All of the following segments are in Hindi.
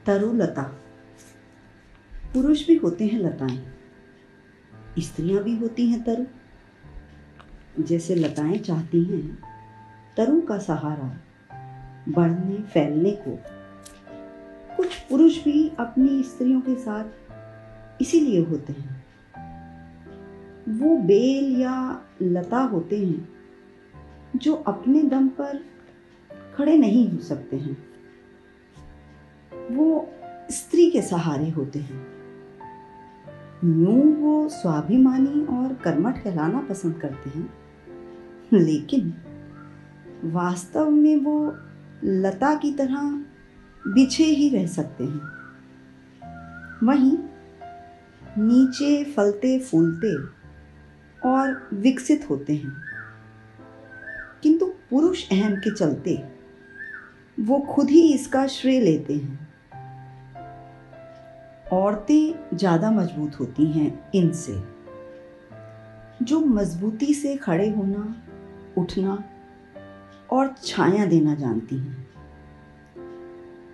तरुलता। पुरुष भी होते हैं लताएं, स्त्रियां भी होती हैं तरु। जैसे लताएं चाहती हैं तरु का सहारा बढ़ने फैलने को, कुछ पुरुष भी अपनी स्त्रियों के साथ इसीलिए होते हैं। वो बेल या लता होते हैं जो अपने दम पर खड़े नहीं हो सकते हैं। वो स्त्री के सहारे होते हैं। यूं वो स्वाभिमानी और कर्मठ कहलाना पसंद करते हैं, लेकिन वास्तव में वो लता की तरह बिछे ही रह सकते हैं। वहीं नीचे फलते फूलते और विकसित होते हैं, किंतु पुरुष अहम के चलते वो खुद ही इसका श्रेय लेते हैं। औरतें ज़्यादा मजबूत होती हैं इनसे, जो मजबूती से खड़े होना, उठना और छाया देना जानती हैं।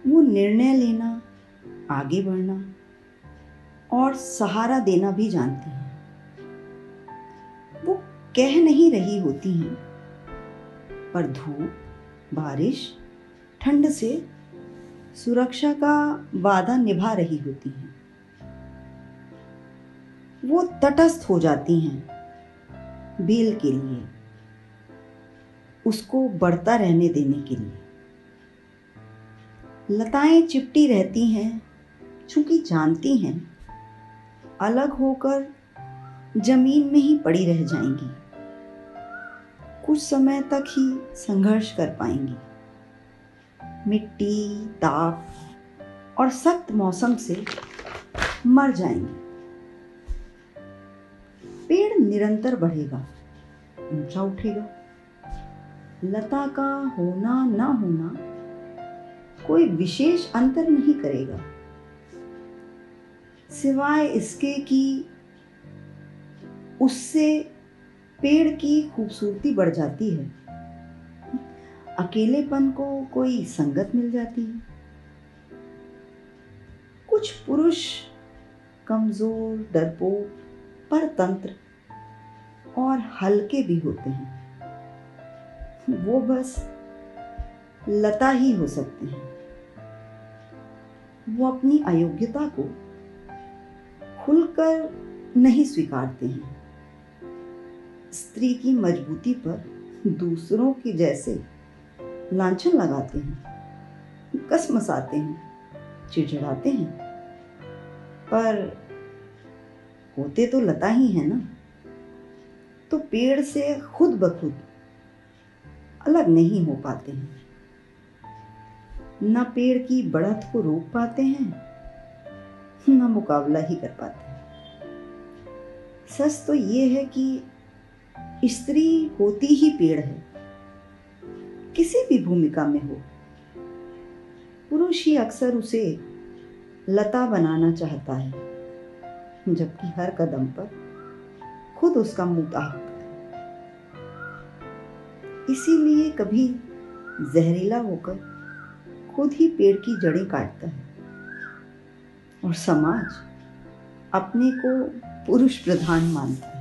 वो निर्णय लेना, आगे बढ़ना और सहारा देना भी जानती हैं। वो कह नहीं रही होती हैं, पर धूप, बारिश, ठंड से सुरक्षा का वादा निभा रही होती हैं। वो तटस्थ हो जाती हैं बेल के लिए, उसको बढ़ता रहने देने के लिए। लताएं चिपटी रहती हैं चूंकि जानती हैं अलग होकर जमीन में ही पड़ी रह जाएंगी, कुछ समय तक ही संघर्ष कर पाएंगी। मिट्टी, ताप और सख्त मौसम से मर जाएंगी। पेड़ निरंतर बढ़ेगा, ऊंचा उठेगा। लता का होना ना होना कोई विशेष अंतर नहीं करेगा, सिवाय इसके कि उससे पेड़ की खूबसूरती बढ़ जाती है, अकेलेपन को कोई संगत मिल जाती है। कुछ पुरुष कमजोर, डरपोक, परतंत्र और हल्के भी होते हैं। वो बस लता ही हो सकते हैं। वो अपनी अयोग्यता को खुलकर नहीं स्वीकारते हैं। स्त्री की मजबूती पर दूसरों के जैसे लांछन लगाते हैं, कसमसाते हैं, चिड़चिड़ाते हैं, पर होते तो लता ही है ना। तो पेड़ से खुद ब खुद अलग नहीं हो पाते हैं। न पेड़ की बढ़त को रोक पाते हैं, न मुकाबला ही कर पाते हैं। सच तो ये है कि स्त्री होती ही पेड़ है, किसी भी भूमिका में हो। पुरुष ही अक्सर उसे लता बनाना चाहता है, जबकि हर कदम पर खुद उसका मुंह ताकता है। इसीलिए कभी जहरीला होकर खुद ही पेड़ की जड़ें काटता है और समाज अपने को पुरुष प्रधान मानता है।